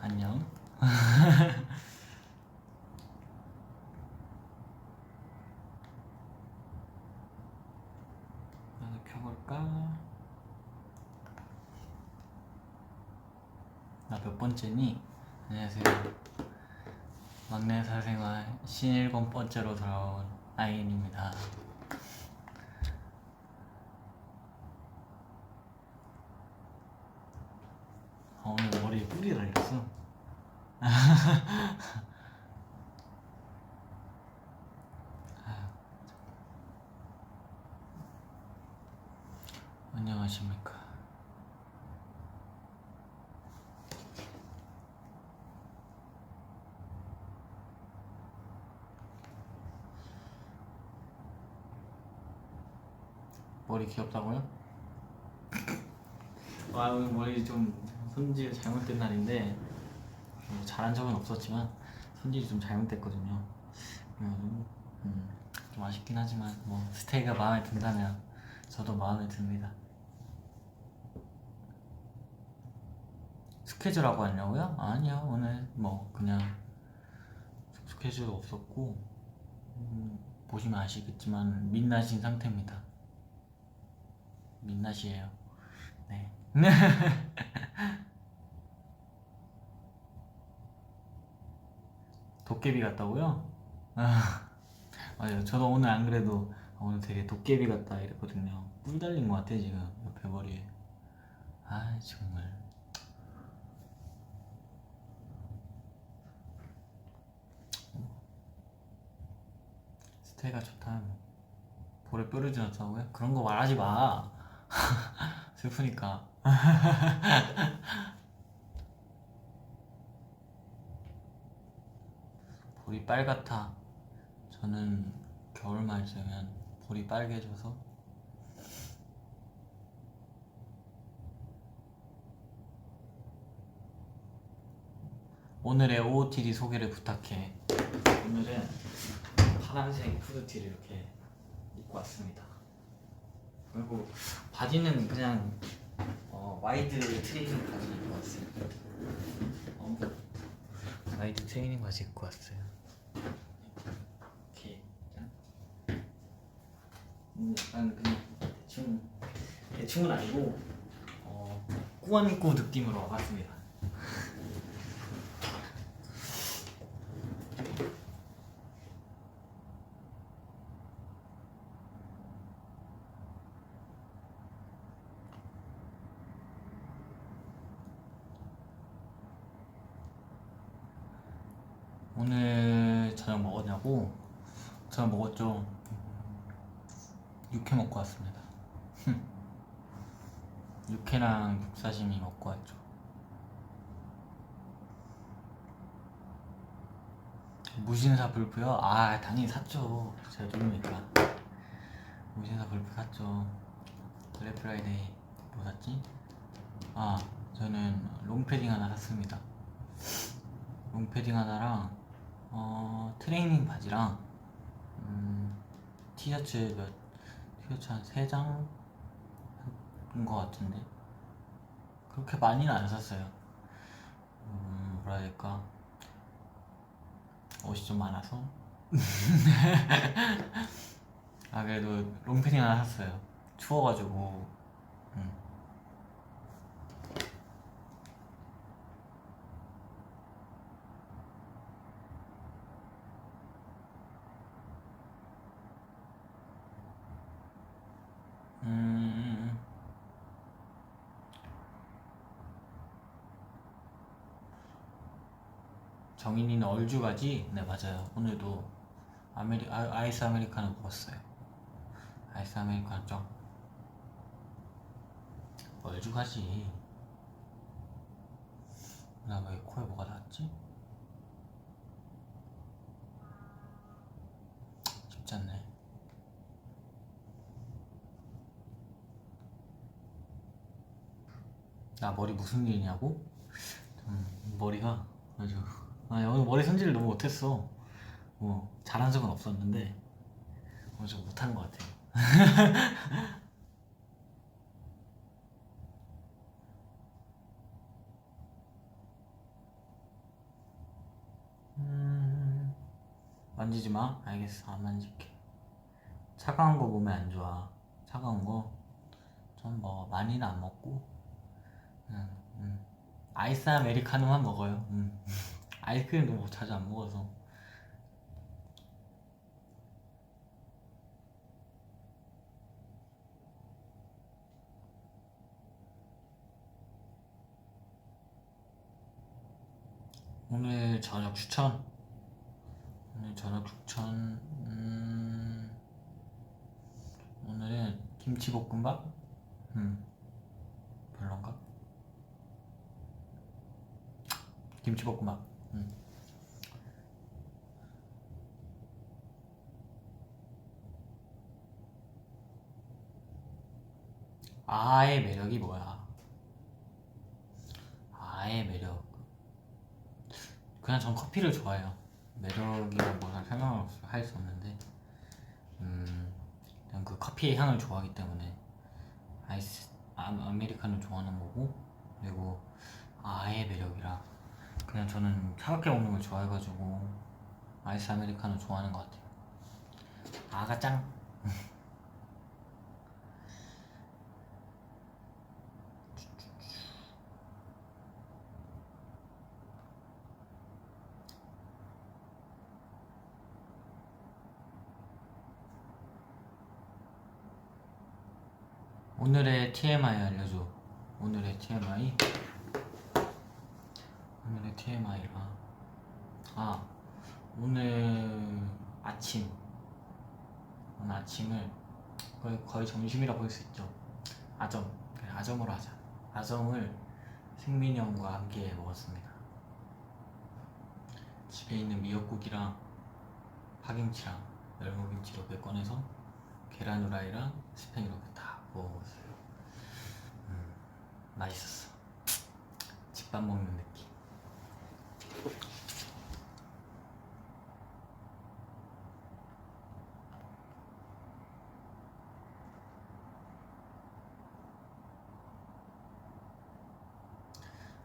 안녕. 나도 켜볼까? 나 몇 번째니? 안녕하세요. 막내 사생활 57번째로 돌아온 아이엔입니다. 오늘 머리에 뿔이 달렸어. 안녕하십니까. 머리 귀엽다고요? 오늘 머리 좀 손질 잘못된 날인데 잘한 적은 없었지만 손질이 좀 잘못됐거든요. 좀 아쉽긴 하지만 뭐 스테이가 마음에 든다면 저도 마음에 듭니다. 스케줄하고 하냐고요? 아니요, 오늘 뭐 그냥 스케줄 없었고 보시면 아시겠지만 민낯인 상태입니다. 민낯이에요. 네. 도깨비 같다고요? 맞아요. 저도 오늘 안 그래도 오늘 되게 도깨비 같다 이랬거든요. 뿔 달린 것 같아 지금 옆에 머리에. 아 정말. 스테이가 좋다. 볼에 뼈를 지났다고요? 그런 거 말하지 마. 슬프니까. 볼이 빨갛다. 저는 겨울만 있으면 볼이 빨개져서 오늘의 OOTD 소개를 부탁해. 오늘은 파란색 후드티를 이렇게 입고 왔습니다. 그리고 바지는 그냥 와이드 트레이닝 바지 입고 왔어요. 와이드 트레이닝 바지 입고 왔어요. 이렇게 약간 그냥 대충은 아니고 꾸안꾸 느낌으로 와봤습니다. 오늘 저녁 먹었냐고? 저녁 먹었죠. 육회 먹고 왔습니다. 육회랑 육사시미 먹고 왔죠. 무신사 불프요? 아 당연히 샀죠. 제가 누구니까. 무신사 불프 샀죠. 블랙 프라이데이 뭐 샀지? 아 저는 롱패딩 하나 샀습니다. 롱패딩 하나랑 트레이닝 바지랑 티셔츠 한 3장 한거 같은데 그렇게 많이는 안 샀어요. 뭐라 해야 될까, 옷이 좀 많아서. 아 그래도 롱패딩 하나 샀어요. 추워가지고. 정인이는 얼주 가지? 네 맞아요. 오늘도 아이스 아메리카노 먹었어요. 아이스 아메리카노 좀 얼주 가지. 나 왜 코에 뭐가 닿았지? 쉽지 않네. 나 머리 무슨 일이냐고? 머리가 아주 오늘 머리 손질을 너무 못했어. 잘한 적은 없었는데 오늘 좀 못한 것 같아요. 만지지 마. 알겠어. 안 만질게. 차가운 거 몸에 안 좋아. 차가운 거 좀 뭐 많이는 안 먹고 아이스 아메리카노만 먹어요. 아이스크림도 뭐 자주 안 먹어서. 오늘 저녁 추천. 오늘 저녁 추천. 오늘은 김치볶음밥. 별론가? 김치볶음밥. 아의 매력이 뭐야? 아의 매력. 그냥 전 커피를 좋아해요. 매력이란 뭐라 설명을 할 수 없는데, 그냥 그 커피의 향을 좋아하기 때문에 아메리카노 좋아하는 거고, 그리고 아의 매력이라 그냥 저는 차갑게 먹는 걸 좋아해가지고 아이스 아메리카노 좋아하는 것 같아요. 아가 짱. 오늘의 TMI 알려줘. 오늘의 TMI. 오늘의 TMI가 오늘 아침. 오늘 아침을 거의 점심이라 볼 수 있죠. 아점. 그래, 아점으로 하자. 아점을 승민이 형과 함께 먹었습니다. 집에 있는 미역국이랑 파김치랑 열무김치 이렇게 꺼내서 계란 후라이랑 스팸 이렇게 다 먹었어요. 맛있었어. 집밥 먹는 느낌.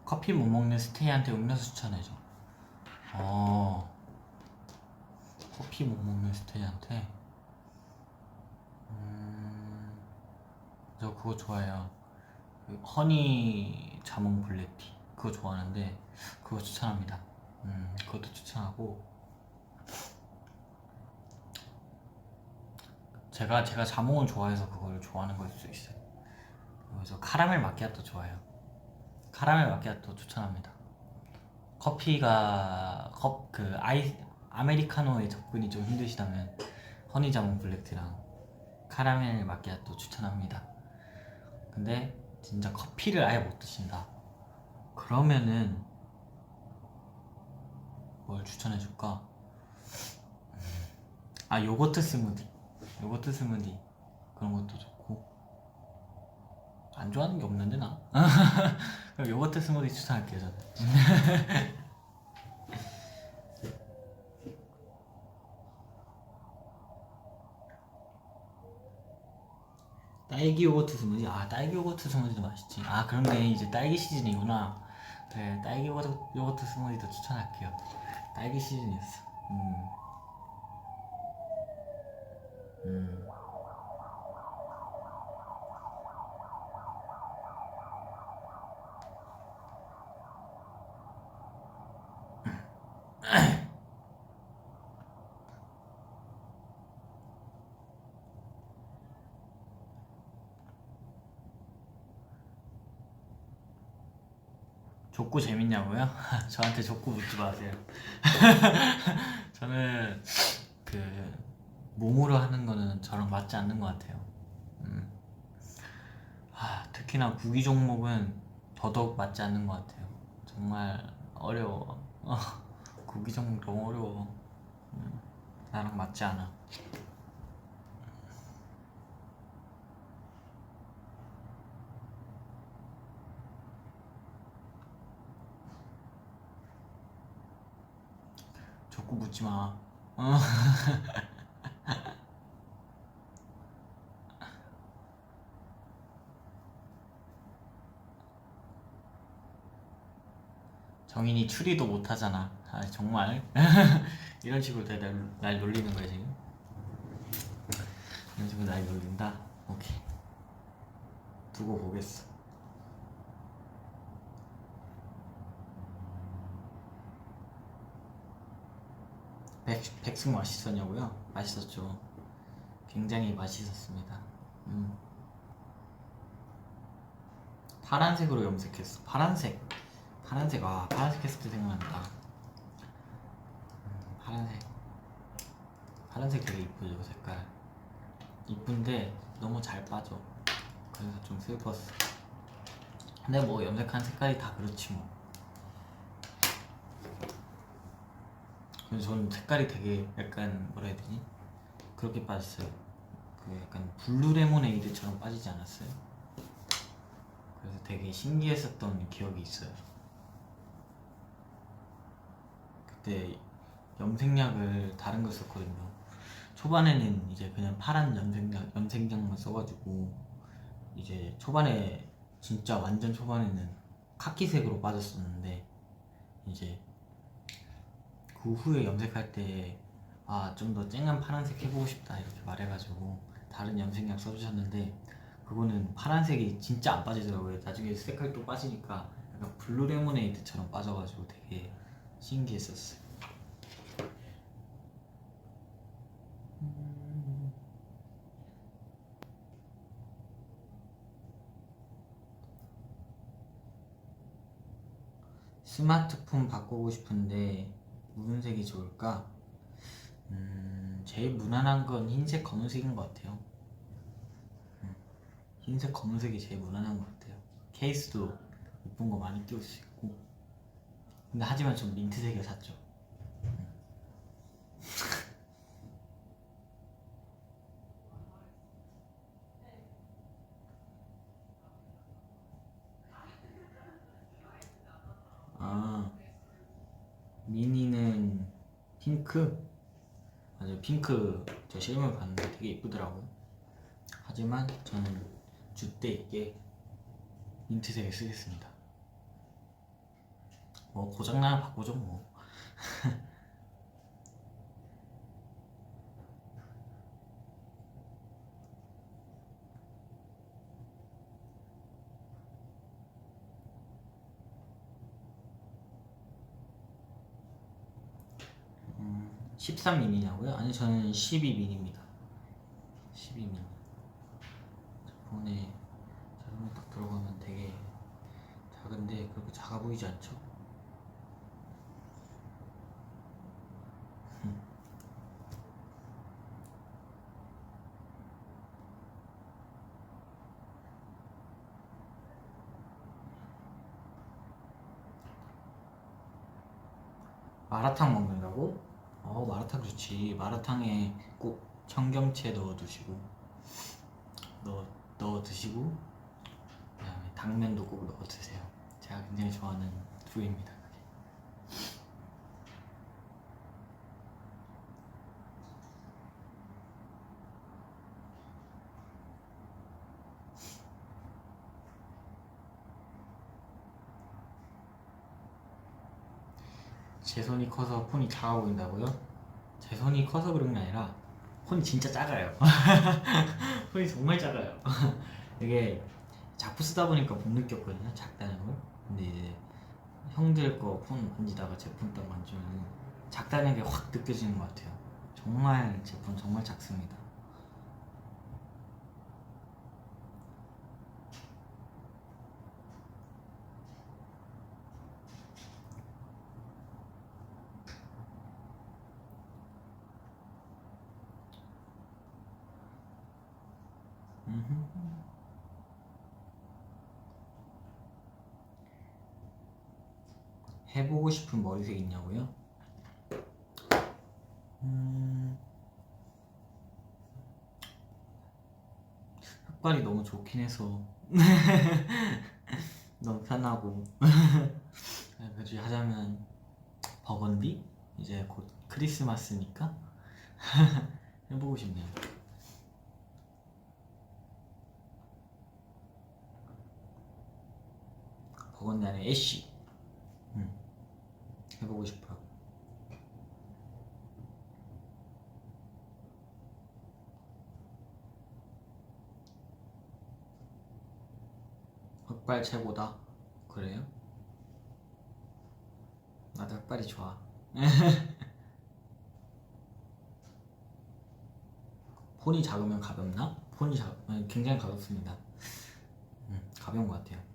커피 못 먹는 스테이한테 음료수 추천해줘. 커피 못 먹는 스테이한테 저 그거 좋아해요. 그 허니 자몽 블랙티 그거 좋아하는데 그거 추천합니다. 그것도 추천하고 제가 자몽을 좋아해서 그걸 좋아하는 걸 수도 있어요. 그래서 카라멜 마키아토 좋아해요. 카라멜 마키아토 추천합니다. 커피가 아메리카노에 접근이 좀 힘드시다면 허니 자몽 블랙티랑 카라멜 마키아토 추천합니다. 근데 진짜 커피를 아예 못 드신다. 그러면은 뭘 추천해줄까? 요거트 스무디. 요거트 스무디 그런 것도 좋고. 안 좋아하는 게 없는데 나. 그럼 요거트 스무디 추천할게요 저는. 딸기 요거트 스무디. 딸기 요거트 스무디도 맛있지. 그런데 이제 딸기 시즌이구나. 그래, 딸기 요거트 스무디도 추천할게요. 딸기 시즌이었어. 족구 재밌냐고요? 저한테 족구 묻지 마세요. 저는 몸으로 하는 거는 저랑 맞지 않는 것 같아요. 특히나 구기 종목은 더더욱 맞지 않는 것 같아요. 정말 어려워. 구기 종목 너무 어려워. 나랑 맞지 않아. 족구 묻지 마. 정인이 추리도 못하잖아. 아 정말 이런 식으로 날 놀리는 거야 지금? 이런 식으로 날 놀린다? 오케이, 두고 보겠어. 백숙 맛있었냐고요? 맛있었죠. 굉장히 맛있었습니다. 파란색으로 염색했어. 파란색 파란색 했을 때 생각난다. 파란색 되게 이쁘죠. 색깔 이쁜데 너무 잘 빠져. 그래서 좀 슬펐어. 근데 뭐 염색한 색깔이 다 그렇지 뭐. 근데 저는 색깔이 되게 약간 뭐라 해야 되지? 그렇게 빠졌어요. 그 약간 블루 레모네이드처럼 빠지지 않았어요? 그래서 되게 신기했었던 기억이 있어요. 그때 염색약을 다른 걸 썼거든요. 초반에는 이제 그냥 파란 염색약만 써가지고 이제 초반에 진짜 완전 초반에는 카키색으로 빠졌었는데 이제 그 후에 염색할 때 아 좀 더 쨍한 파란색 해보고 싶다 이렇게 말해가지고 다른 염색약 써주셨는데 그거는 파란색이 진짜 안 빠지더라고요. 나중에 색깔 또 빠지니까 약간 블루 레모네이드처럼 빠져가지고 되게 신기했었어요. 스마트폰 바꾸고 싶은데 무슨 색이 좋을까? 제일 무난한 건 흰색 검은색인 것 같아요. 흰색 검은색이 제일 무난한 것 같아요. 케이스도 예쁜 거 많이 끼울 수 있고. 근데 하지만 좀 민트색을 샀죠. 아, 미니는 핑크? 맞아요, 핑크 저 실물 봤는데 되게 예쁘더라고요. 하지만 저는 줏대 있게 민트색을 쓰겠습니다. 뭐 고장나면 바꾸죠 뭐. 음, 13미니냐고요? 아니 저는 12미니입니다. 12미니. 폰에 자동으로 딱 들어가면 되게 작은데 그렇게 작아 보이지 않죠? 마라탕 먹는다고? 마라탕 좋지. 마라탕에 꼭 청경채 넣어두시고 넣어 드시고 그다음에 당면도 꼭 넣어 드세요. 제가 굉장히 좋아하는 부위입니다. 제 손이 커서 폰이 작아 보인다고요? 제 손이 커서 그런 게 아니라 폰이 진짜 작아요. 폰이 정말 작아요. 이게 자꾸 쓰다 보니까 못 느꼈거든요, 작다는 걸. 근데 이제 형들 거 폰 만지다가 제 폰 딱 만지면 작다는 게 확 느껴지는 것 같아요. 정말 제 폰 정말 작습니다. 해보고 싶은 머리색 있냐고요? 흑발이 너무 좋긴 해서 너무 편하고 그지 하자면 버건디? 이제 곧 크리스마스니까 해보고 싶네요. 버건디 아니라 애쉬 해보고 싶어요. 흑발 최고다. 그래요? 나도 흑발이 좋아. 폰이 작으면 가볍나? 굉장히 가볍습니다. 가벼운 것 같아요.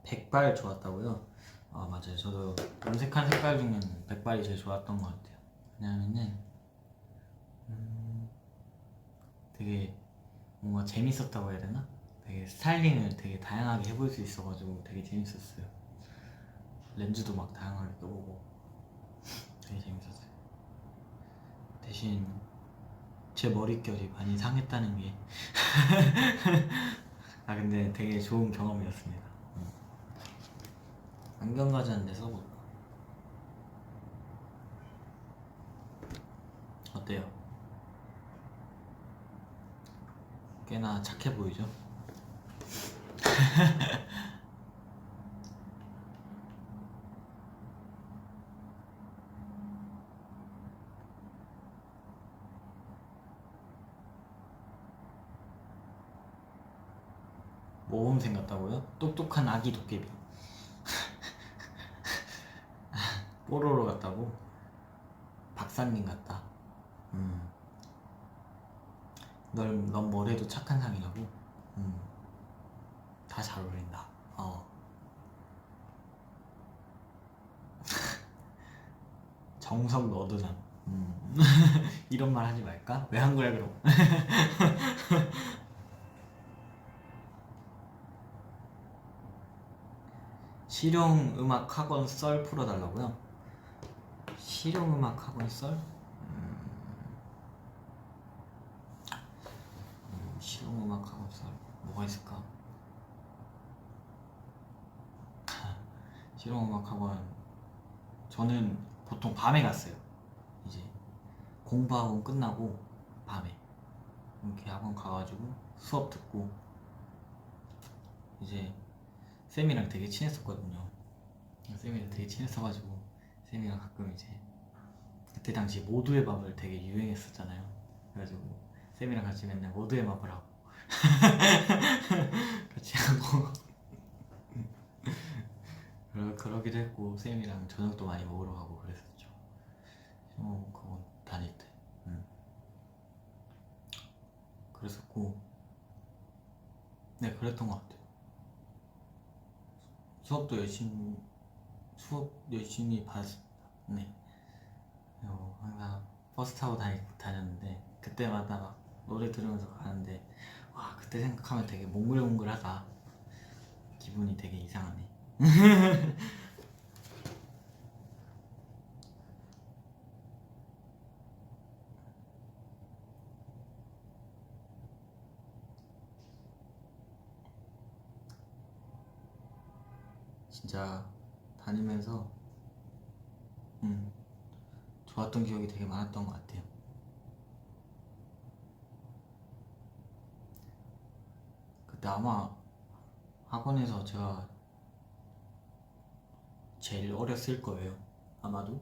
백발 좋았다고요? 아 맞아요. 저도 염색한 색깔 중에는 백발이 제일 좋았던 것 같아요. 왜냐면은 되게 뭔가 재밌었다고 해야 되나? 되게 스타일링을 되게 다양하게 해볼 수 있어가지고 되게 재밌었어요. 렌즈도 막 다양하게 껴보고 되게 재밌었어요. 대신 제 머릿결이 많이 상했다는 게 아 근데 되게 좋은 경험이었습니다. 안경 가지는 데서 뭐 어때요? 꽤나 착해 보이죠? 모범생 같다고요? 똑똑한 아기 도깨비 뽀로로 같다고? 박사님 같다. 넌 뭐래도 착한 상이라고? 다 잘 어울린다. 정석 너드남. 이런 말 하지 말까? 왜 한 거야 그럼? 실용음악 학원 썰 풀어달라고요? 실용음악 학원 썰? 실용음악 학원 썰 뭐가 있을까? 실용음악 학원 저는 보통 밤에 갔어요. 이제 공부학원 끝나고 밤에 이렇게 학원 가가지고 수업 듣고 이제 쌤이랑 되게 친했었거든요. 쌤이랑 되게 친했어가지고 쌤이랑 가끔 이제 그때 당시 모두의 밥을 되게 유행했었잖아요. 그래가지고 쌤이랑 같이 맨날 모두의 밥을 하고 같이 하고 그러기도 했고 쌤이랑 저녁도 많이 먹으러 가고 그랬었죠. 그거 다닐 때 그랬었고 네 그랬던 것 같아요. 수업 열심히 봤습니다. 네. 항상 버스 타고 다녔는데 그때마다 막 노래 들으면서 가는데 와 그때 생각하면 되게 몽글몽글하다. 기분이 되게 이상하네. 진짜 다니면서 좋았던 기억이 되게 많았던 것 같아요. 그때 아마 학원에서 제가 제일 어렸을 거예요. 아마도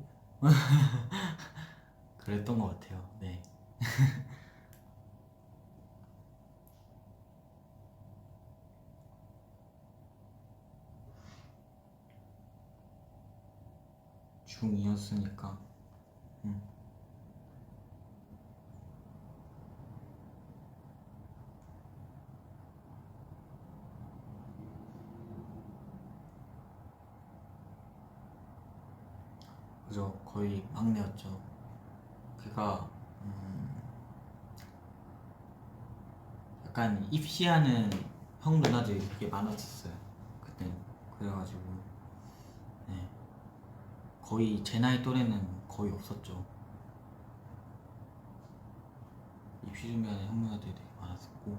그랬던 것 같아요. 네. 중2였으니까 그죠. 거의 막내였죠. 걔가 약간 입시하는 형 누나들이 되게 많았었어요. 그때 그래가지고 네. 거의 제 나이 또래는 거의 없었죠. 입시 준비하는 형 누나들이 되게 많았었고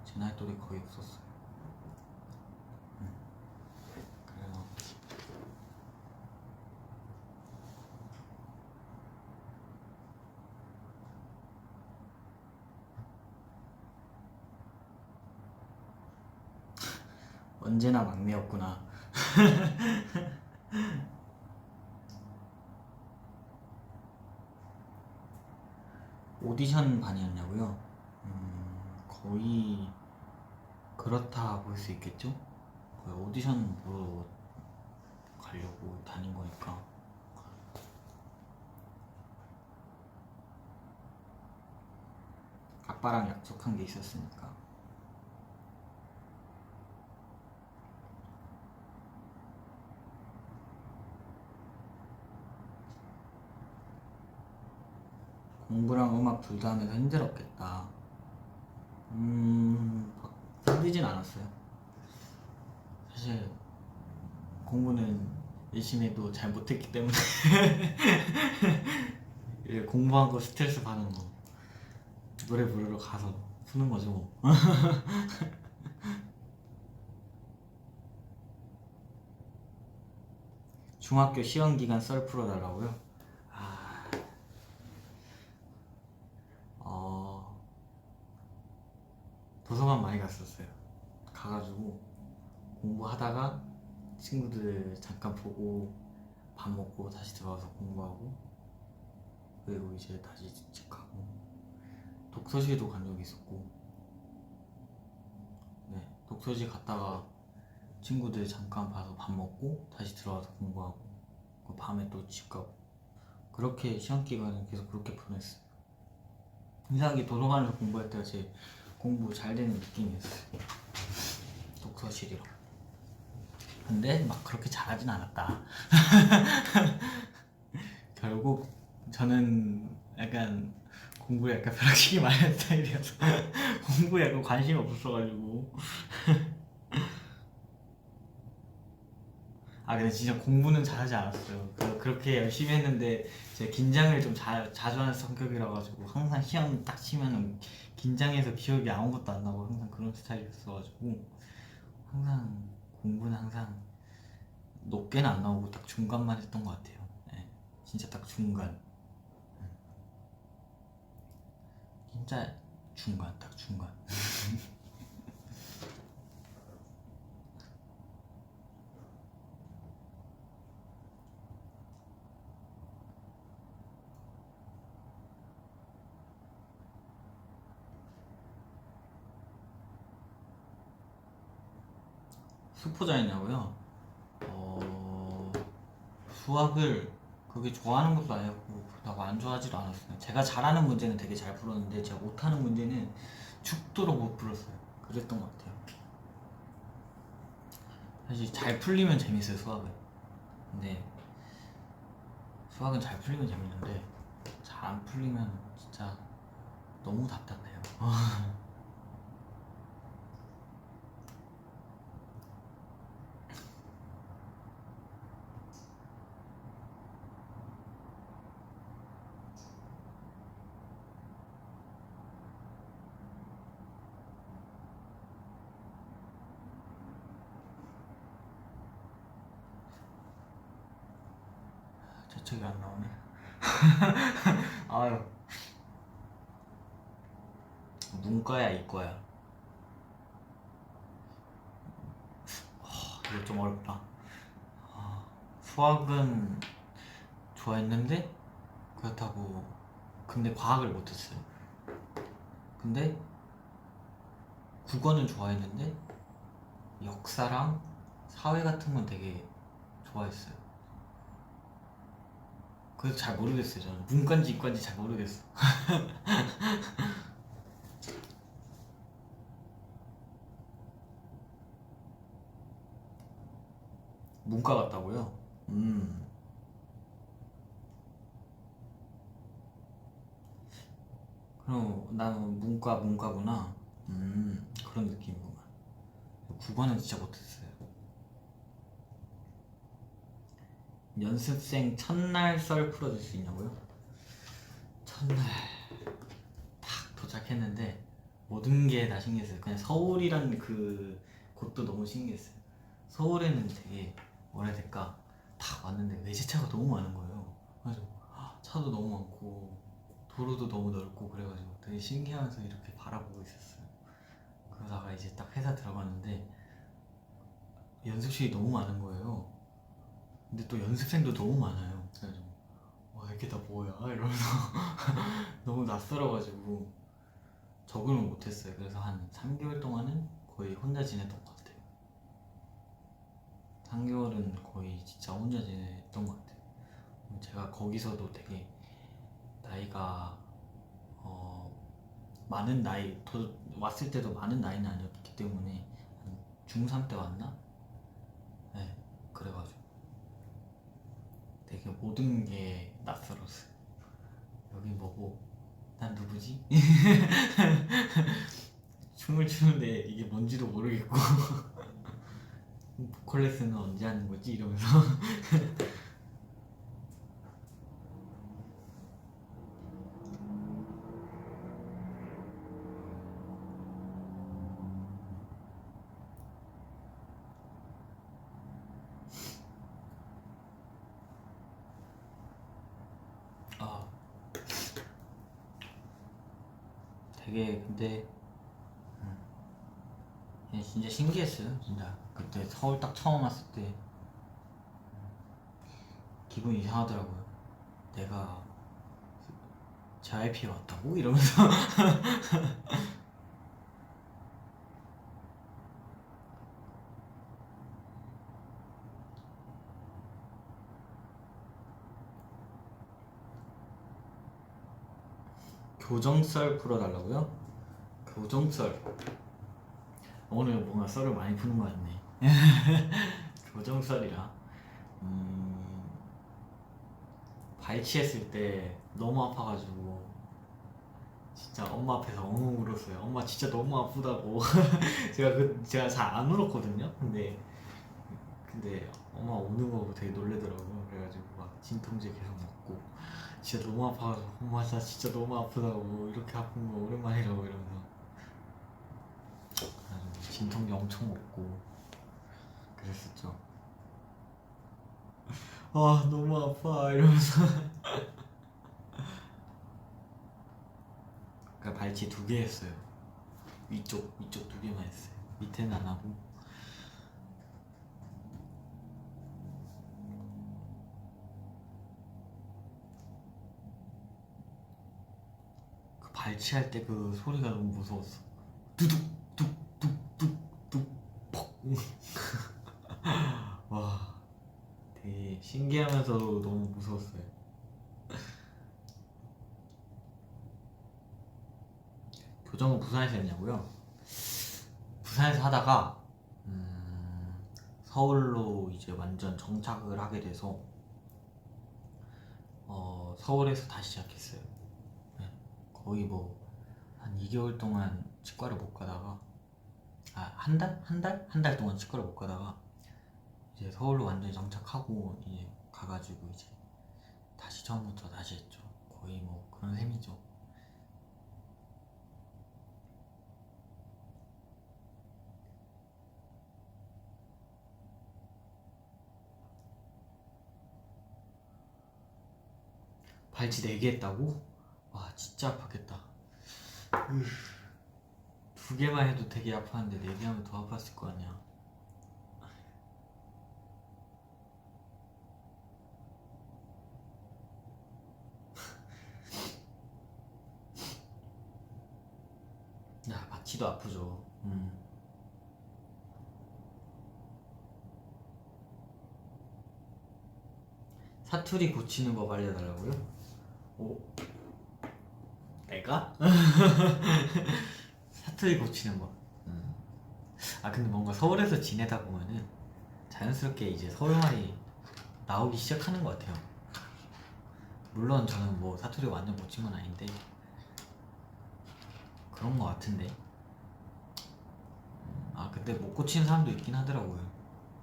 제 나이 또래 거의 없었어요. 그래서 언제나 막내였구나. 오디션 반이었냐고요? 거의 그렇다 볼 수 있겠죠? 거의 오디션 보러 가려고 다닌 거니까. 아빠랑 약속한 게 있었으니까. 공부랑 음악 둘 다 하면서 힘들었겠다. 힘들진 않았어요. 사실 공부는 열심히 해도 잘 못했기 때문에 공부한 거 스트레스 받는 거 노래 부르러 가서 푸는 거죠 뭐. 중학교 시험 기간 썰 풀어달라고요? 도서관 많이 갔었어요. 가가지고 공부하다가 친구들 잠깐 보고 밥 먹고 다시 들어와서 공부하고, 그리고 이제 다시 집 가고, 독서실도 간 적이 있었고, 네, 독서실 갔다가 친구들 잠깐 봐서 밥 먹고 다시 들어와서 공부하고, 그 밤에 또 집 가고, 그렇게 시험 기간은 계속 그렇게 보냈어요. 이상하게 도서관에서 공부할 때가 제일 공부 잘 되는 느낌이었어요. 독서실이랑. 근데 막 그렇게 잘하진 않았다. 결국 저는 약간 공부에 약간 벼락치기 많이 하는 스타일이어서 공부에 약간 관심이 없었어가지고. 근데 진짜 공부는 잘하지 않았어요. 그렇게 열심히 했는데 제가 긴장을 좀 자주 하는 성격이라 가지고 항상 시험 딱 치면은 긴장해서 기억이 아무것도 안 나고 항상 그런 스타일이었어가지고 항상 공부는 항상 높게는 안 나오고 딱 중간만 했던 것 같아요. 네, 진짜 딱 중간. 진짜 중간, 딱 중간. 수포자였냐고요? 수학을 그렇게 좋아하는 것도 아니었고 그렇다고 안 좋아하지도 않았어요. 제가 잘하는 문제는 되게 잘 풀었는데 제가 못하는 문제는 죽도록 못 풀었어요. 그랬던 것 같아요. 사실 잘 풀리면 재밌어요, 수학은. 근데 수학은 잘 풀리면 재밌는데 잘 안 풀리면 진짜 너무 답답해요. 저쪽이 안 나오네. 아유, 문과야 이과야? 이거 좀 어렵다. 수학은 좋아했는데 그렇다고 근데 과학을 못했어요. 근데 국어는 좋아했는데 역사랑 사회 같은 건 되게 좋아했어요. 그래서 잘 모르겠어요. 저는 문과인지 이과인지 잘 모르겠어. 문과 같다고요? 그럼 나는 문과구나. 그런 느낌이구만. 국어는 진짜 못했어요. 연습생 첫날 썰 풀어줄 수 있냐고요? 첫날 딱 도착했는데 모든 게 다 신기했어요. 그냥 서울이란 그 곳도 너무 신기했어요. 서울에는 되게 뭐라 해야 될까, 딱 왔는데 외제차가 너무 많은 거예요. 그래서 차도 너무 많고 도로도 너무 넓고 그래가지고 되게 신기하면서 이렇게 바라보고 있었어요. 그러다가 이제 딱 회사 들어갔는데 연습실이 너무 많은 거예요. 근데 또 연습생도 너무 많아요. 그래가지고 와 이게 다 뭐야 이러면서 너무 낯설어가지고 적응을 못했어요. 그래서 한 3개월 동안은 거의 혼자 지냈던 것 같아요. 3개월은 거의 진짜 혼자 지냈던 것 같아요. 제가 거기서도 되게 나이가 많은 나이 왔을 때도 많은 나이는 아니었기 때문에 한 중3 때 왔나? 네, 그래가지고 되게 모든 게 낯설었어요. 여기 뭐고 난 누구지? 춤을 추는데 이게 뭔지도 모르겠고 보컬 레슨은 언제 하는 거지? 이러면서 아 되게 근데 진짜 신기했어요. 진짜 그때 서울 딱 처음 왔을 때 기분이 이상하더라고요. 내가 JYP에 왔다고? 이러면서 교정썰 풀어달라고요? 교정썰 오늘 뭔가 썰을 많이 푸는 것 같네. 교정썰이라 발치했을 때 너무 아파가지고 진짜 엄마 앞에서 엉엉 울었어요. 엄마 진짜 너무 아프다고. 제가 잘 안 울었거든요. 근데 엄마 우는 거 되게 놀래더라고요. 그래가지고 막 진통제 계속 먹고 진짜 너무 아파가지고 엄마 진짜 너무 아프다고 이렇게 아픈 거 오랜만이라고 이러면서 그래가지고 진통제 엄청 먹고 그랬었죠. 아 너무 아파 이러면서 그러니까 발치 2개 했어요. 위쪽 2개만 했어요. 밑에는 안 하고. 그 발치할 때 그 소리가 너무 무서웠어. 두둑 뚝뚝뚝뚝 퍽. 와 되게 신기하면서도 너무 무서웠어요. 교정은 부산에서 했냐고요? 부산에서 하다가 서울로 이제 완전 정착을 하게 돼서 서울에서 다시 시작했어요. 네. 거의 뭐 한 2개월 동안 치과를 못 가다가 한 달? 한 달 동안 치과를 못 가다가 이제 서울로 완전히 정착하고 이제 가가지고 이제 다시 처음부터 다시 했죠. 거의 뭐 그런 셈이죠. 발치 4개 했다고? 와 진짜 아팠겠다. 2개만 해도 되게 아팠는데 4개 하면 더 아팠을 거 아니야. 야 마취도 아프죠. 사투리 고치는 법 알려달라고요? 오 내가? 사투리 고치는 법. 아 근데 뭔가 서울에서 지내다 보면은 자연스럽게 이제 서울말이 나오기 시작하는 것 같아요. 물론 저는 뭐 사투리 완전 고친 건 아닌데 그런 것 같은데. 아 근데 못 고치는 사람도 있긴 하더라고요.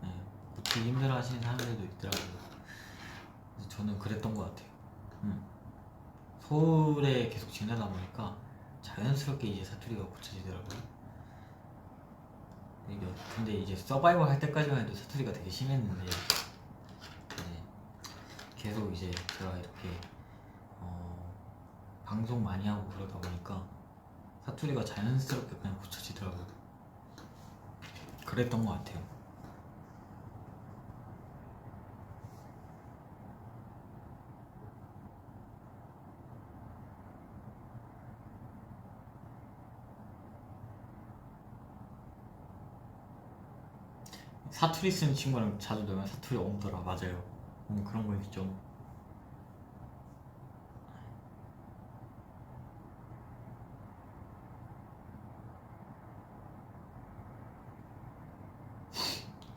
네, 고치기 힘들어 하시는 사람들도 있더라고요. 그래서 저는 그랬던 것 같아요. 서울에 계속 지내다 보니까 자연스럽게 이제 사투리가 고쳐지더라고요. 근데 이제 서바이벌 할 때까지만 해도 사투리가 되게 심했는데 이제 계속 이제 제가 이렇게 방송 많이 하고 그러다 보니까 사투리가 자연스럽게 그냥 고쳐지더라고요. 그랬던 것 같아요. 사투리 쓰는 친구랑 자주 놀면 사투리 엉더라. 맞아요. 그런 거 있죠.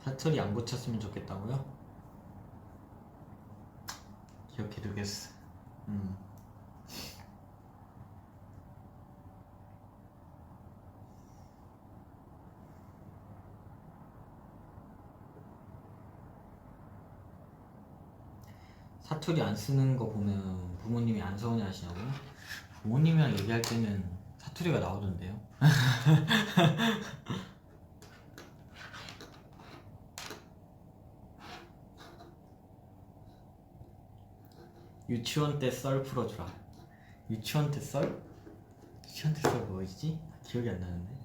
사투리 안 고쳤으면 좋겠다고요? 기억해두겠어. 사투리 안 쓰는 거 보면 부모님이 안 서운해 하시냐고요? 부모님이랑 얘기할 때는 사투리가 나오던데요? 유치원 때 썰 풀어주라. 유치원 때 썰? 유치원 때 썰 뭐였지? 기억이 안 나는데.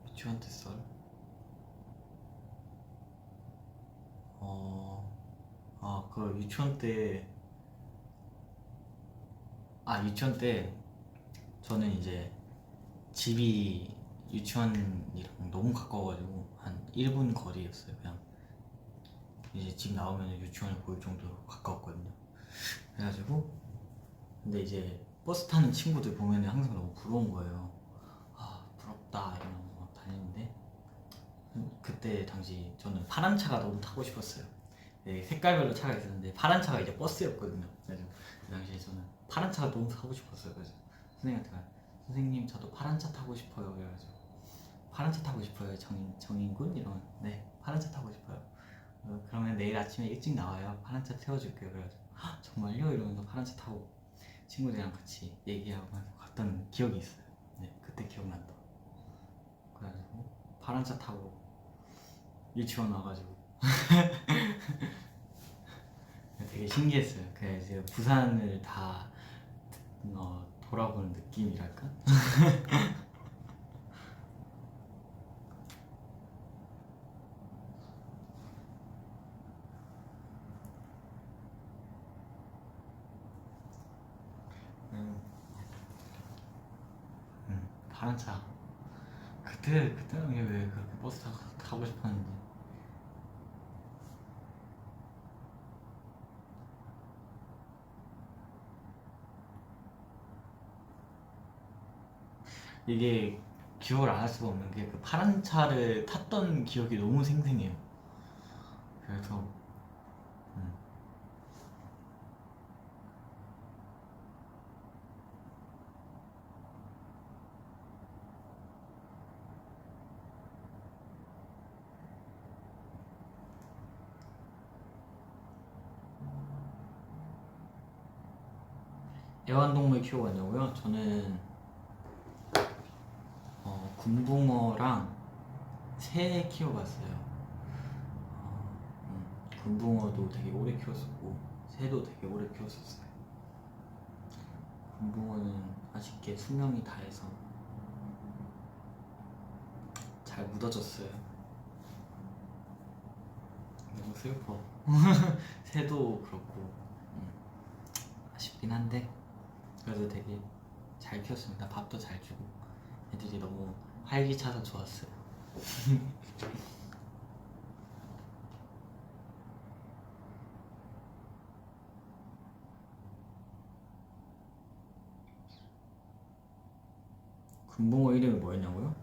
유치원 때 썰? 그 유치원 때 유치원 때 저는 이제 집이 유치원이랑 너무 가까워가지고 한 1분 거리였어요. 그냥 이제 집 나오면 유치원을 보일 정도로 가까웠거든요. 그래가지고 근데 이제 버스 타는 친구들 보면 항상 너무 부러운 거예요. 부럽다 이러면서 다니는데 그때 당시 저는 파란 차가 너무 타고 싶었어요. 네, 색깔별로 차가 있었는데 파란 차가 이제 버스였거든요. 그래서 그 당시에 저는 파란 차가 너무 타고 싶었어요. 그래서 선생님한테 선생님 저도 파란 차 타고 싶어요. 그래가지고 파란 차 타고 싶어요. 정인군? 이러면 네 파란 차 타고 싶어요. 그러면 내일 아침에 일찍 나와요. 파란 차 태워줄게요. 그래가지고 정말요? 이러면서 파란 차 타고 친구들이랑 같이 얘기하고 갔던 기억이 있어요. 네 그때 기억난다. 그래가지고 파란 차 타고 유치원 와가지고 되게 신기했어요. 그래서 부산을 다 돌아보는 느낌이랄까? 파란 차. 그때는 왜 그렇게 버스 타고 싶었는지. 이게 기억을 안 할 수가 없는 게 그 파란 차를 탔던 기억이 너무 생생해요. 그래서 애완동물 키워봤냐고요? 저는 군붕어랑 새 키워봤어요. 군붕어도 되게 오래 키웠었고 새도 되게 오래 키웠었어요. 군붕어는 아쉽게 수명이 다해서 잘 묻어졌어요. 너무 슬퍼. 새도 그렇고 아쉽긴 한데 그래도 되게 잘 키웠습니다. 밥도 잘 주고 애들이 너무 활기차서 좋았어요. 군붕어 이름이 뭐였냐고요?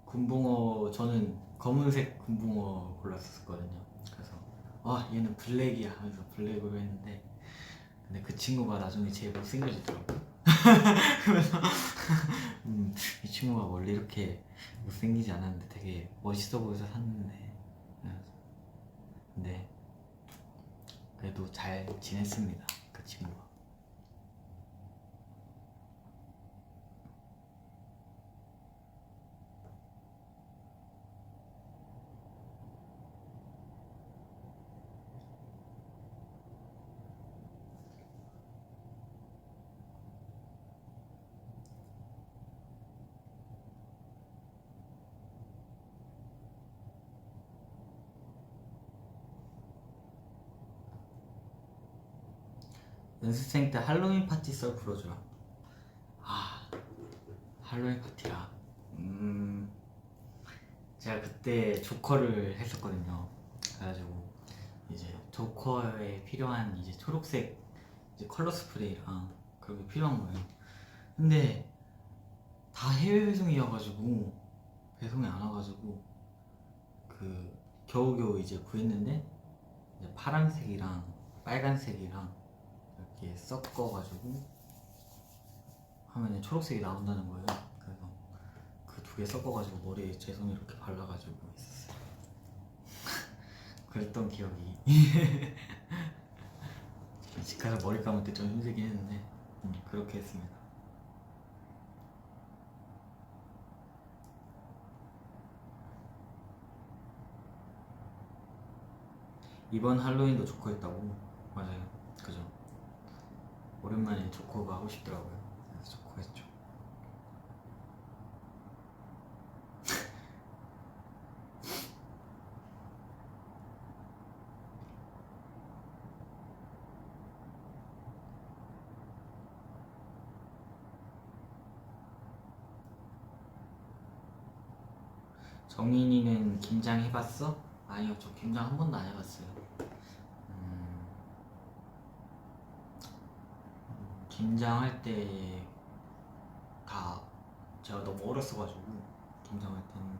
군붕어 저는 검은색 군붕어 골랐었거든요. 그래서 얘는 블랙이야 하면서 블랙으로 했는데 근데 그 친구가 나중에 제일 못생겨지더라고요. 그래서 이 친구가 원래 이렇게 못생기지 않았는데 되게 멋있어 보여서 샀는데 근데 그래도 잘 지냈습니다. 그 친구가. 연습생 때 할로윈 파티 썰 풀어줘요. 할로윈 파티라 제가 그때 조커를 했었거든요. 그래가지고 이제 조커에 필요한 이제 초록색 이제 컬러 스프레이랑 그런 게 필요한 거예요. 근데 다 해외 배송이어가지고 배송이 안 와가지고 그 겨우겨우 이제 구했는데 이제 파란색이랑 빨간색이랑 이렇게 섞어가지고 하면 초록색이 나온다는 거예요. 그래서 그 두 개 섞어가지고 머리에 제 손 이렇게 발라가지고 있었어요. 그랬던 기억이. 집 가서 머리 감을 때 좀 힘들긴 했는데 그렇게 했습니다. 이번 할로윈도 조커 했다고? 맞아요. 그죠? 오랜만에 조커가 하고 싶더라고요. 그래서 조커 했죠. 정인이는 김장 해봤어? 아니요, 저 김장 한 번도 안 해봤어요. 김장 할 때 다 제가 너무 어렸어가지고 김장할 때는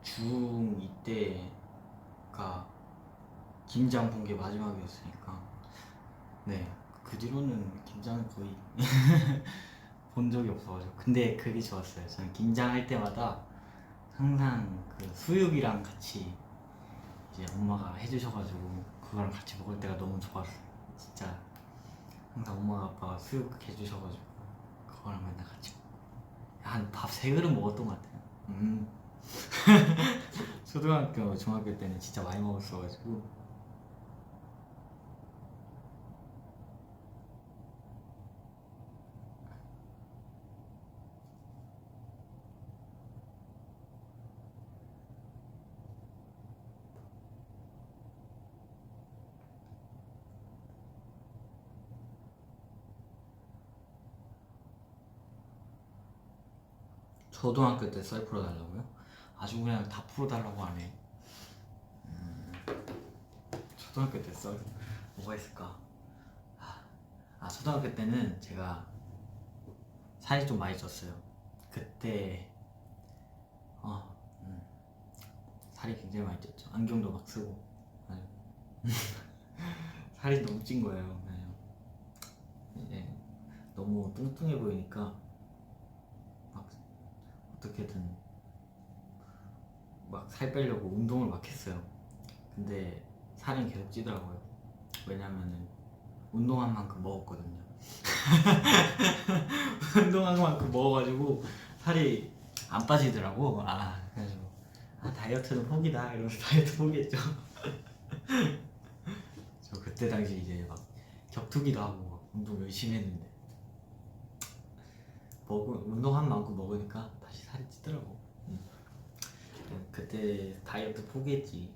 중2 때가 김장 본 게 마지막이었으니까 네, 그 뒤로는 김장을 거의 본 적이 없어가지고. 근데 그게 좋았어요. 저는 김장할 때마다 항상 그 수육이랑 같이 이제 엄마가 해주셔가지고 그거랑 같이 먹을 때가 너무 좋았어요. 진짜 항상 엄마가 아빠가 수육 해주셔가지고 그거랑 맨날 같이 한 밥 3그릇 먹었던 것 같아요. 초등학교, 중학교 때는 진짜 많이 먹었어가지고. 초등학교 때 썰 풀어달라고요? 아주 그냥 다 풀어달라고 하네. 초등학교 때 썰 뭐가 있을까? 초등학교 때는 제가 살이 좀 많이 쪘어요. 그때 살이 굉장히 많이 쪘죠. 안경도 막 쓰고 살이 너무 찐 거예요. 그냥 이제 너무 뚱뚱해 보이니까 막 어떻게든 막 살 빼려고 운동을 막 했어요. 근데 살은 계속 찌더라고요. 왜냐면은 운동한 만큼 먹었거든요. 운동한 만큼 먹어가지고 살이 안 빠지더라고. 그래가지고 다이어트는 포기다 이러면서 다이어트 포기했죠. 저 그때 당시 이제 막 격투기도 하고 막 운동 열심히 했는데 운동한 만큼 먹으니까 다시 살이 찌더라고. 그때 다이어트 포기했지.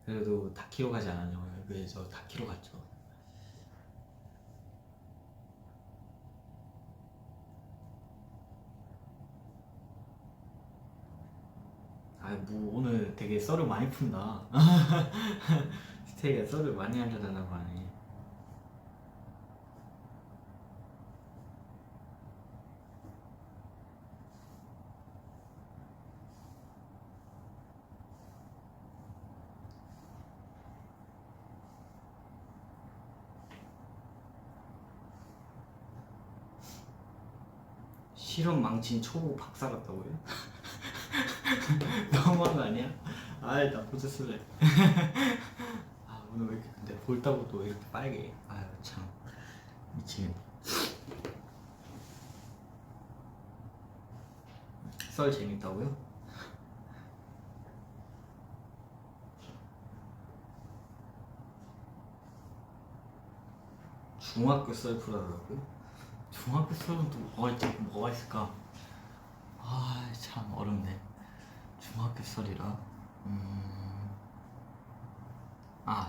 그래도 다키로 가지 않았냐고요. 그래서 다키로 갔죠. 뭐 오늘 되게 썰을 많이 푼다. 스테이가 썰을 많이 하려달라고 하네. 실험 망친 초보 박사 같다고요? 너무한 거 아니야? 나 보자 쓸래. 오늘 왜 이렇게 근데 볼따고 또 이렇게 빨개. 참 미치겠네. 썰 재밌다고요? 중학교 썰 풀어달라고요? 중학교 썰은 또 뭐가 있을까? 참 어렵네. 중학교 썰이라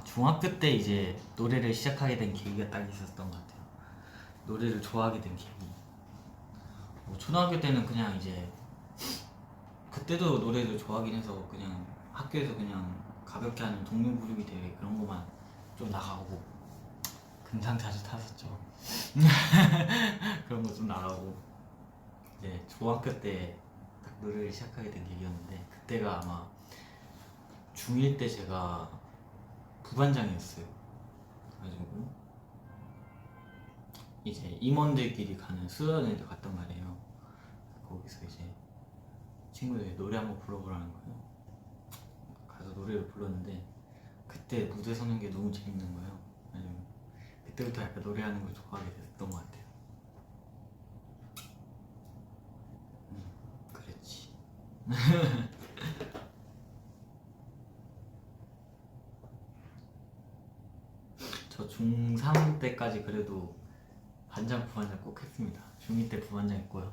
중학교 때 이제 노래를 시작하게 된 계기가 딱 있었던 것 같아요. 노래를 좋아하게 된 계기. 뭐 초등학교 때는 그냥 이제 그때도 노래를 좋아하긴 해서 그냥 학교에서 그냥 가볍게 하는 동요 부르기 대회 그런 거만 좀 나가고 금상 자주 탔었죠. 그런 거 좀 나가고 이제 중학교 때 딱 노래를 시작하게 된 계기였는데 그때가 아마 중1 때 제가 부반장이었어요. 그래가지고 이제 임원들끼리 가는 수련회를 갔단 말이에요. 거기서 이제 친구들이 노래 한번 불러보라는 거예요. 가서 노래를 불렀는데 그때 무대 서는 게 너무 재밌는 거예요. 왜냐면 그때부터 약간 노래하는 걸 좋아하게 됐던 것 같아요. 그랬지. 저 중3 때까지 그래도 반장, 부반장 꼭 했습니다. 중2 때 부반장 했고요.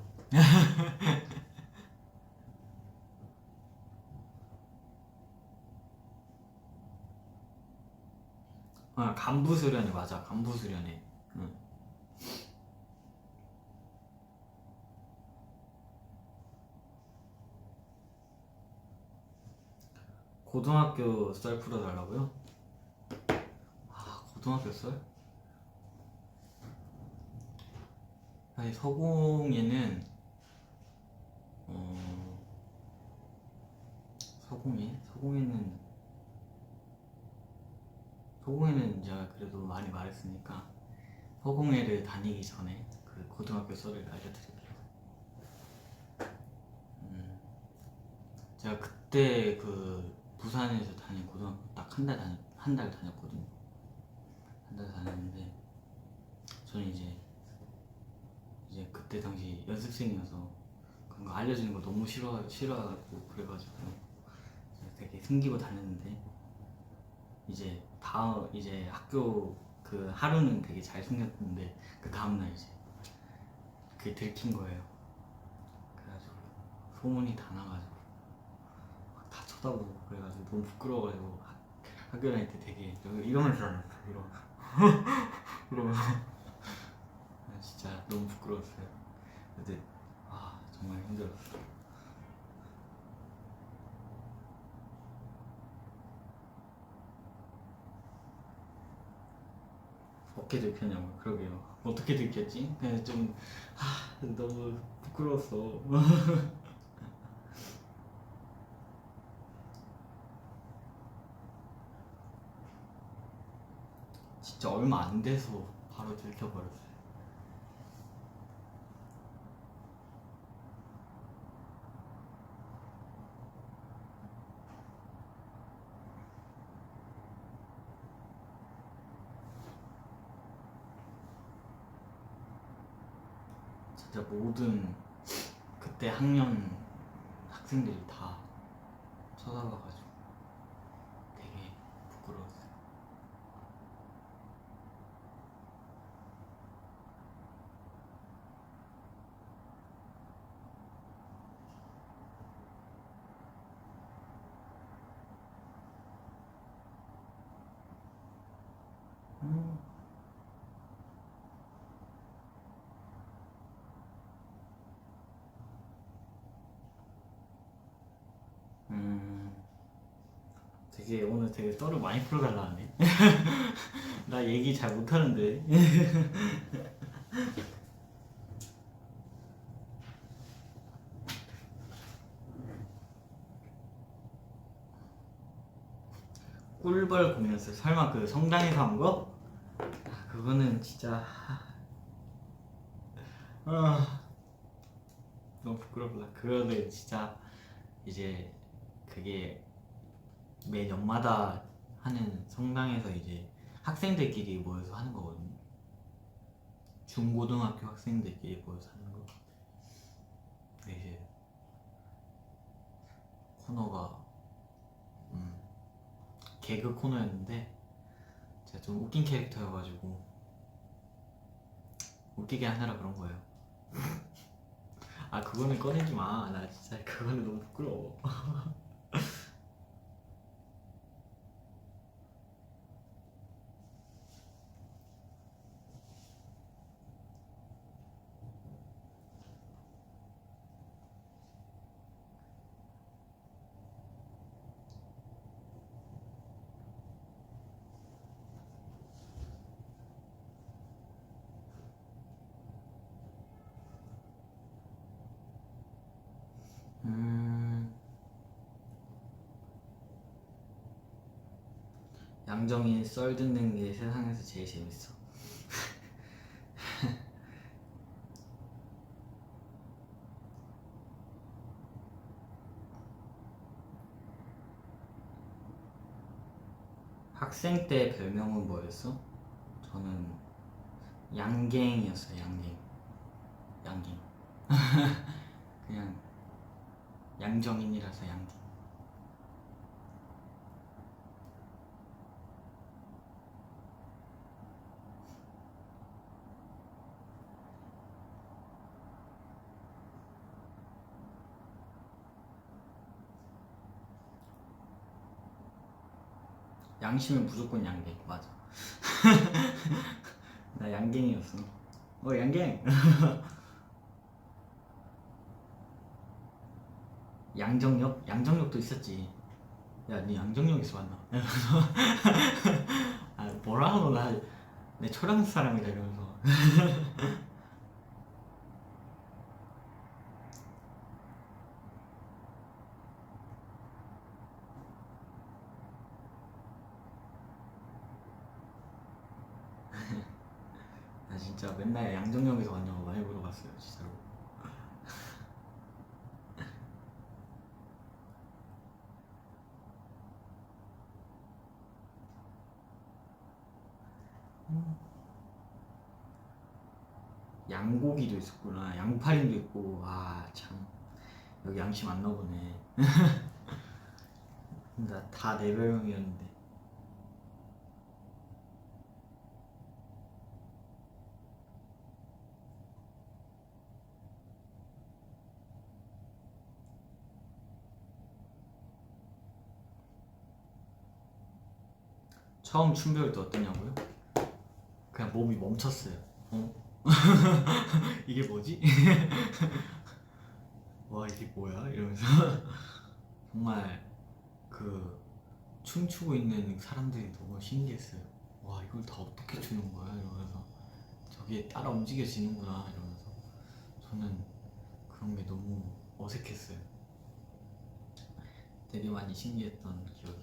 간부 수련회 맞아. 간부 수련회. 응. 고등학교 썰 풀어달라고요? 고등학교 썰? 사실 서공예는 서공예는 제가 그래도 많이 말했으니까 서공예를 다니기 전에 그 고등학교 썰을 알려드릴게요. 제가 그때 그 부산에서 다닌 고등학교 딱 한 달 다녔거든요. 한 달 다녔는데 저는 이제 그때 당시 연습생이어서 그런 거 알려주는 거 너무 싫어하고 그래가지고 되게 숨기고 다녔는데 이제 학교 그 하루는 되게 잘 숨겼는데 그 다음날 이제 그게 들킨 거예요. 그래가지고 소문이 다 나가지고 막 다 쳐다보고 그래가지고 너무 부끄러워가지고 학교 다닐 때 되게 이러면서 다녔어. 이러면서 진짜 너무 부끄러웠어요. 근데 정말 힘들었어. 어떻게 들켰냐고. 그러게요. 어떻게 들켰지? 그냥 좀 너무 부끄러웠어. 진짜 얼마 안 돼서 바로 들켜버렸어요. 진짜 모든 그때 학년 학생들이 다 쳐다봐가지고 되게 부끄러웠어요. 음, 음, 되게 오늘 되게 썰을 많이 풀어달라 하네. 나 얘기 잘 못하는데. 꿀벌 공연했어요. 설마 그 성당에서 한 거? 그거는 진짜 아, 너무 부끄럽다. 그거는 진짜 이제 그게 매 년마다 하는 성당에서 이제 학생들끼리 모여서 하는 거거든요. 중고등학교 학생들끼리 모여서 하는 거. 근데 이제 코너가 개그 코너였는데 제가 좀 웃긴 캐릭터여가지고 웃기게 하느라 그런 거예요. 그거는 꺼내지 마. 나 진짜 그거는 너무 부끄러워. 양정이 썰 듣는 게 세상에서 제일 재밌어. 학생 때 별명은 뭐였어? 저는 양갱이었어요. 양갱. 그냥 양정인이라서 양갱. 양심은 무조건 양갱. 맞아. 나 양갱이었어. 양갱. 양정역도 있었지. 야, 니 양정역에서 만나. 아, 뭐라 하노? 내 초량 사람이다 이러면서. 나 진짜 맨날 양정역에서 왔냐고 많이 물어봤어요, 진짜로. 양고기도 있었구나. 양파림도 있고. 아, 참. 여기 양심 안 나보네. 나 다 내 별명이었는데. 처음 춤 배울 때 어떠냐고요? 그냥 몸이 멈췄어요. 이게 뭐지? 와, 이게 뭐야? 이러면서. 정말 그 춤추고 있는 사람들이 너무 신기했어요. 와, 이걸 다 어떻게 추는 거야? 이러면서 저게 따라 움직여지는구나 이러면서 저는 그런 게 너무 어색했어요. 되게 많이 신기했던 기억이.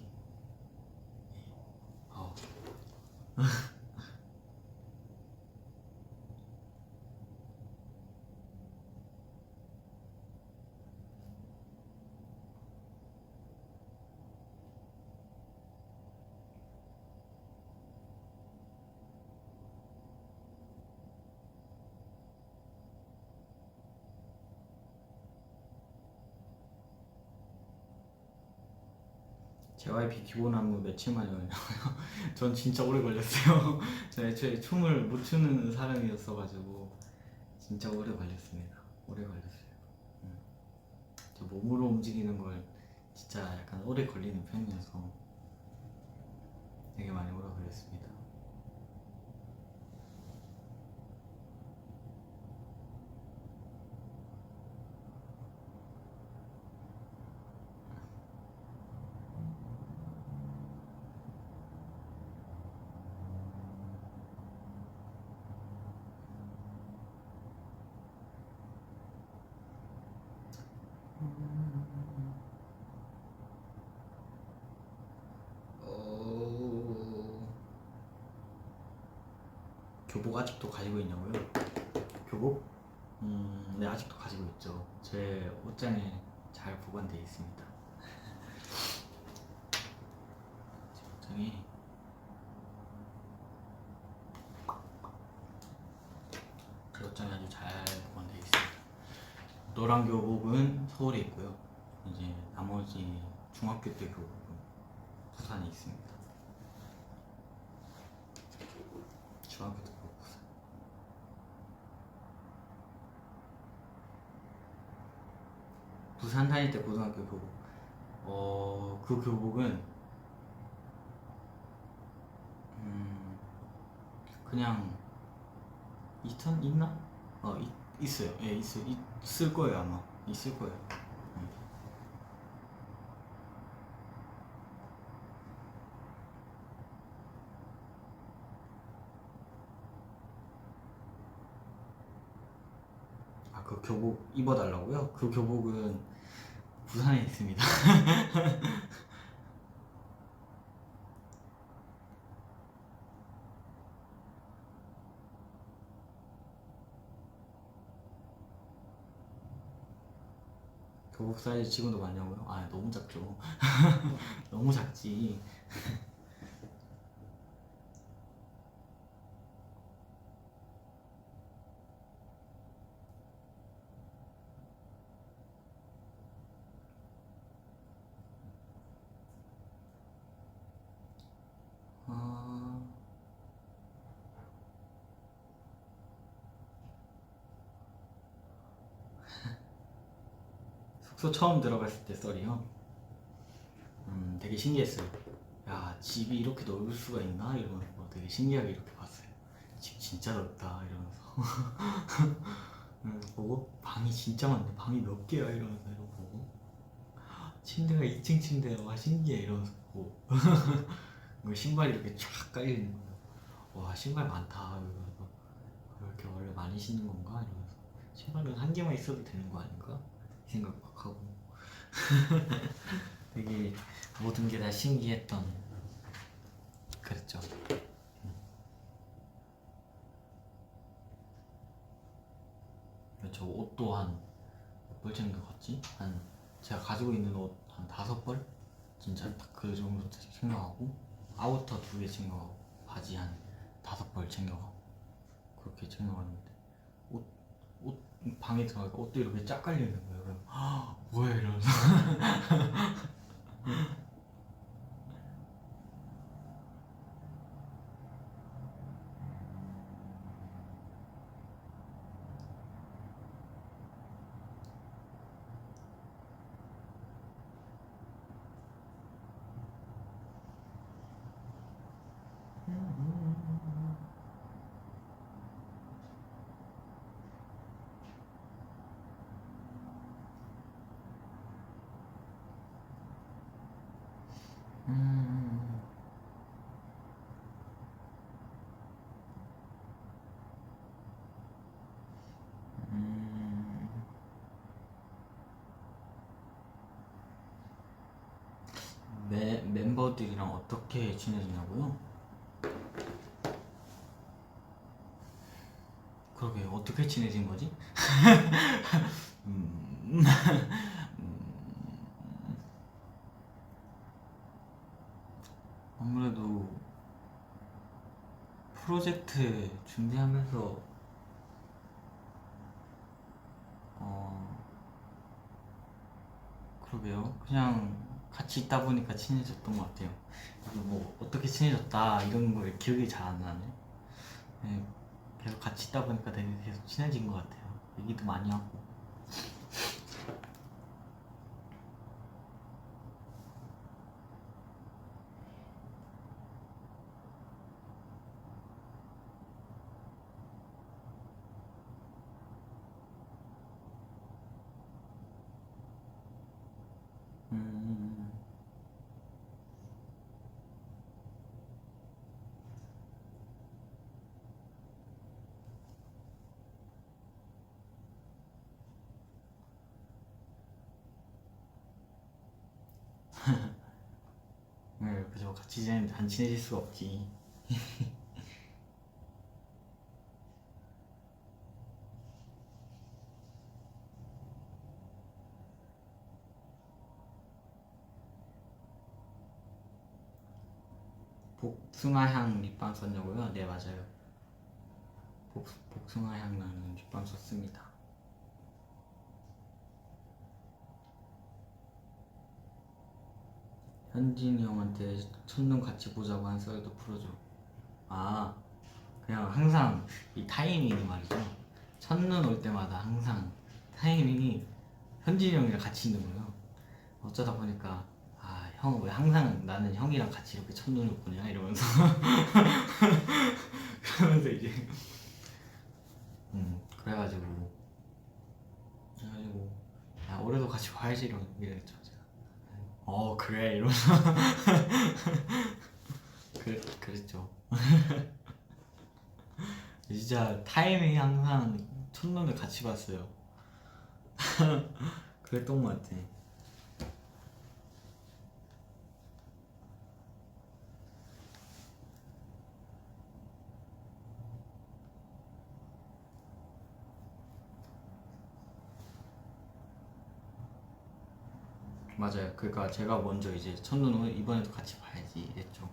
어. JYP 기본 안무 며칠 만에 걸렸냐고요? 전 진짜 오래 걸렸어요. 저 애초에 춤을 못 추는 사람이었어가지고 진짜 오래 걸렸습니다. 오래 걸렸어요. 저 몸으로 움직이는 걸 진짜 약간 오래 걸리는 편이어서 되게 많이 오래 걸렸습니다. 교복 아직도 가지고 있냐고요? 교복? 네, 아직도 가지고 있죠. 제 옷장에 잘 보관되어 있습니다. 제 옷장에 아주 잘 보관되어 있습니다. 노란 교복은 서울에 있고요. 이제 나머지 중학교 때 교복은 부산에 있습니다. 중학교 때 교복 부산. 부산 다닐 때 고등학교 교복. 그 교복은 그냥 있나? 있어요. 예, 있을 거예요 아마. 있을 거예요. 그 교복 입어달라고요? 그 교복은 부산에 있습니다. 교복 사이즈 찍어도 맞냐고요? 아 너무 작죠. 너무 작지. 아... 숙소 처음 들어갔을 때 썰이요. 되게 신기했어요. 야 집이 이렇게 넓을 수가 있나 이러면서 되게 신기하게 이렇게 봤어요. 집 진짜 넓다 이러면서. 보고 방이 진짜 많네. 방이 몇 개야 이러면서 이러고 보고 침대가 2층 침대야. 와 신기해 이러면서 보고 신발이 이렇게 쫙 깔려 있는 거예요. 와 신발 많다 이러면서 이렇게 원래 많이 신는 건가 이러면서 신발은 한 개만 있어도 되는 거 아닌가 이 생각 막 하고 되게 모든 게 다 신기했던 그랬죠. 저 옷도 한 몇 벌 챙겨갔지? 한 제가 가지고 있는 옷 한 5벌? 진짜 딱 그 정도 챙겨가고 아우터 2개 챙겨가고 바지 한 5벌 챙겨가고 그렇게 챙겨갔는데 옷, 옷 방에 들어가니까 옷도 이렇게 쫙 깔려있는 거예요. 그래서 뭐야 이러면서 멤버들이랑 어떻게 지내지냐고요? 그러게 어떻게 지내진 거지? 음, 아무래도 프로젝트 준비하면서 어 그러게요. 그냥 같이 있다 보니까 친해졌던 것 같아요. 그리고 뭐 어떻게 친해졌다 이런 걸 기억이 잘 안 나네. 네, 계속 같이 있다 보니까 되게 계속 친해진 것 같아요. 얘기도 많이 하고. 음, 네, 그죠. 같이 지내는데 안 친해질 수가 없지. 복숭아향 립밤 썼냐고요? 네, 맞아요. 복숭아향 나는 립밤 썼습니다. 현진이 형한테 첫눈 같이 보자고 한 썰도 풀어줘. 아, 그냥 항상 이 타이밍이 말이죠. 첫눈 올 때마다 항상 타이밍이 현진이 형이랑 같이 있는 거예요. 어쩌다 보니까 아, 형 왜 항상 나는 형이랑 같이 이렇게 첫눈을 보냐 이러면서 그러면서 이제 그래가지고 야 올해도 같이 봐야지 이랬죠 제가. 그래 이러면서 그랬죠. 진짜 타이밍이 항상 첫눈을 같이 봤어요. 그랬던 것 같아. 맞아요. 그러니까 제가 먼저 이제 첫눈을 이번에도 같이 봐야지 이랬죠.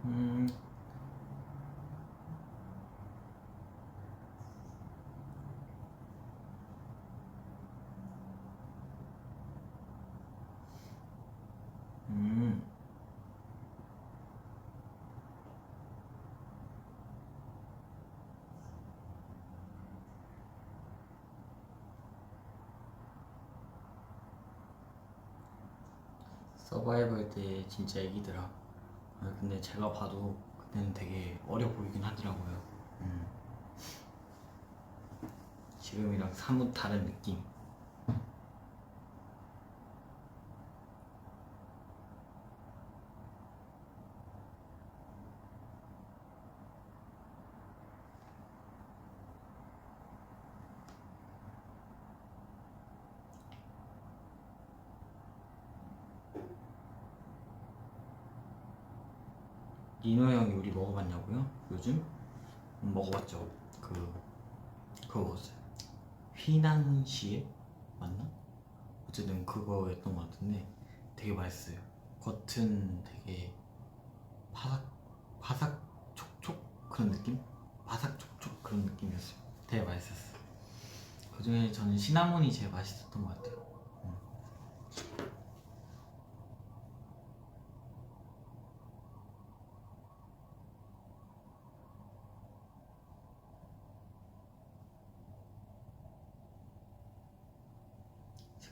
음, 음. 서바이벌 때 진짜 애기더라. 근데 제가 봐도 그때는 되게 어려 보이긴 하더라고요. 지금이랑 사뭇 다른 느낌. 니노 형 요리 먹어봤냐고요? 요즘? 먹어봤죠. 그거 먹었어요. 휘낭시에? 맞나? 어쨌든 그거였던 것 같은데 되게 맛있어요. 겉은 되게 바삭 촉촉 그런 느낌? 바삭 촉촉 그런 느낌이었어요. 되게 맛있었어요. 그중에 저는 시나몬이 제일 맛있었던 것 같아요.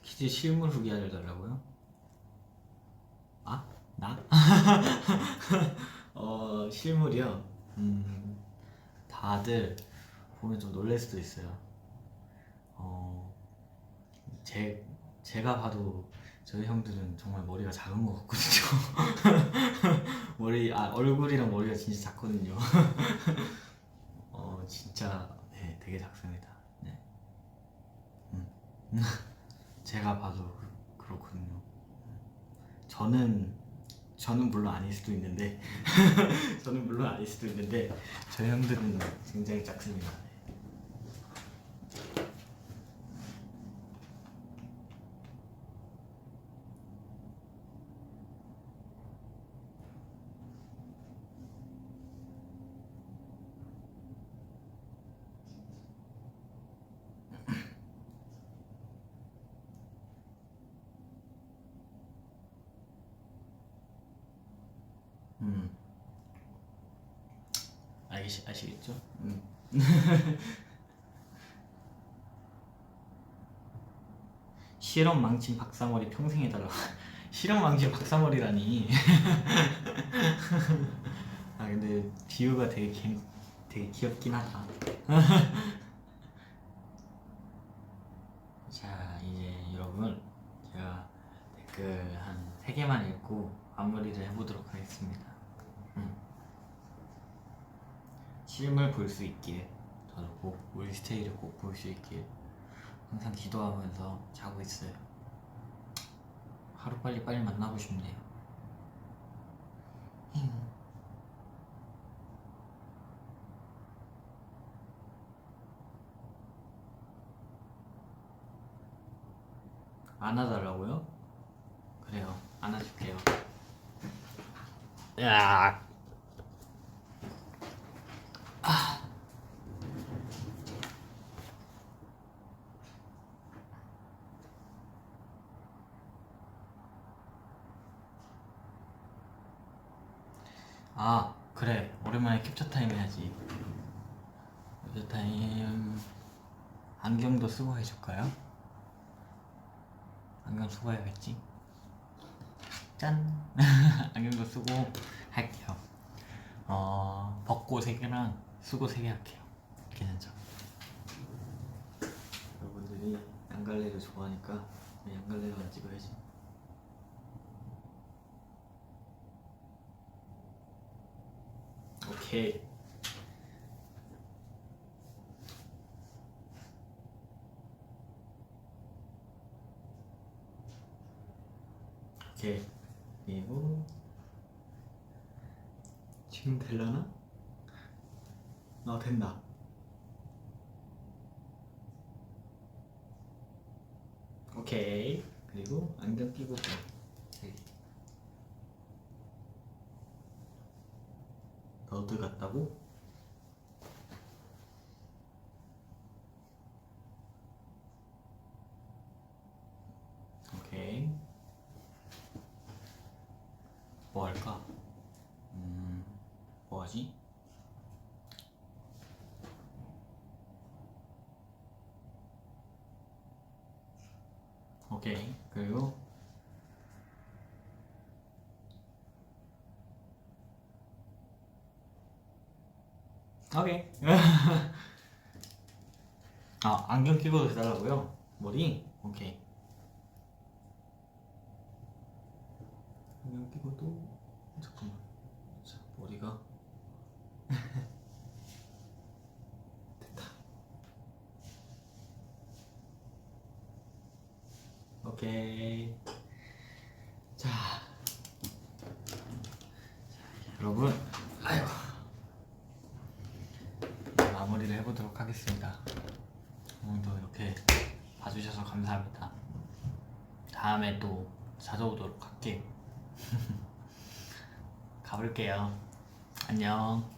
퀴즈 실물 후기 알려달라고요? 아? 나? 실물이요? 다들 보면 좀 놀랄 수도 있어요. 어, 제가 봐도 저희 형들은 정말 머리가 작은 것 같거든요. 얼굴이랑 머리가 진짜 작거든요. 진짜, 네, 되게 작습니다. 네. 음. 제가 봐도 그렇거든요. 저는, 저는 물론 아닐 수도 있는데, 저는 물론 아닐 수도 있는데, 저희 형들은 굉장히 작습니다. 음, 아시겠죠? 실험 망친 박사머리 평생 해달라고. 실험 망친 박사머리라니. 아 근데 비유가 되게 귀엽긴 하다. 자 이제 여러분 제가 댓글 한 3개만 읽고 마무리를 해보도록 하겠습니다. 실물 볼 수 있길, 저도 꼭 우리 스테이를 꼭 볼 수 있길 항상 기도하면서 자고 있어요. 하루빨리 만나고 싶네요. 안아달라고요? 그래요, 안아줄게요. 야. 아 그래, 오랜만에 캡처 타임 해야지. 캡처 타임. 안경도 쓰고 해줄까요? 안경 쓰고 해야겠지. 짠. 안경도 쓰고 할게요. 벗고 3개랑 쓰고 3개 할게요. 괜찮죠? 여러분들이 양갈래를 좋아하니까 양갈래만 찍어야지. 오케이. 이렇게. 그리고 지금 되려나? 된다. 오케이. 그리고 안경 끼고 또. 너드 같다고? 오케이. 뭐 할까? 뭐 하지? 오케이. 그리고 오케이. 안경 끼고 해달라고요? 머리? 오케이. 안경 끼고도 잠깐만. 자, 머리가 됐다. 오케이. 자, 여러분, 아이고, 마무리를 해보도록 하겠습니다. 오늘도 이렇게 봐주셔서 감사합니다. 다음에 또 찾아오도록 할게요. 가볼게요. 안녕.